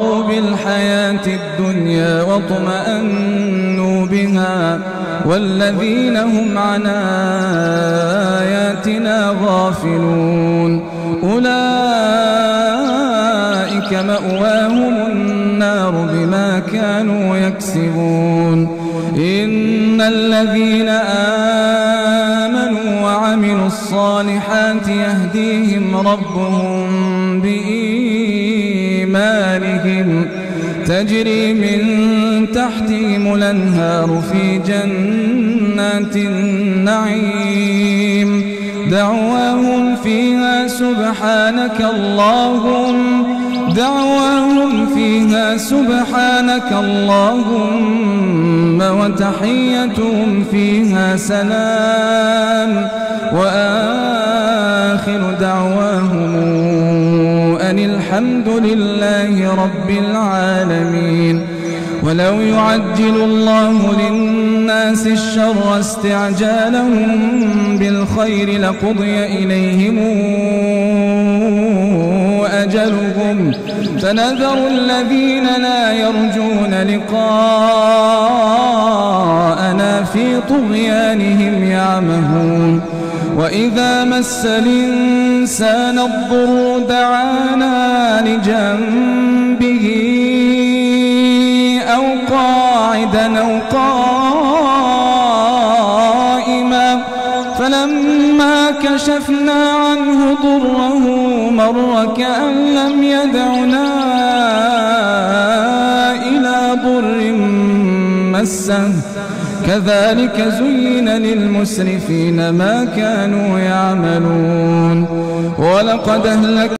بالحياة الدنيا واطمأنوا بها والذين هم عن آياتنا غافلون أولئك مأواهم النار بما كانوا يكسبون. إن الذين آمنوا وعملوا الصالحات يهديهم ربهم بإيمانهم تجري من تحتهم الأنهار في جنات النعيم دعواهم فيها سبحانك اللهم وتحيتهم فيها سلام وآخر دعواهم أن الحمد لله رب العالمين. ولو يعجل الله للناس الشر استعجالهم بالخير لقضي إليهم أجلهم فنذر الذين لا يرجون لقاءنا في طغيانهم يعمهون. وإذا مس الإنسان الضر دعانا لجنبه أو قاعدا أو قائما فلما كشفنا عنه ضره مر كأن لم يدعنا إلى ضر مسه كذلك زين للمسرفين ما كانوا يعملون. ولقد أهلكنا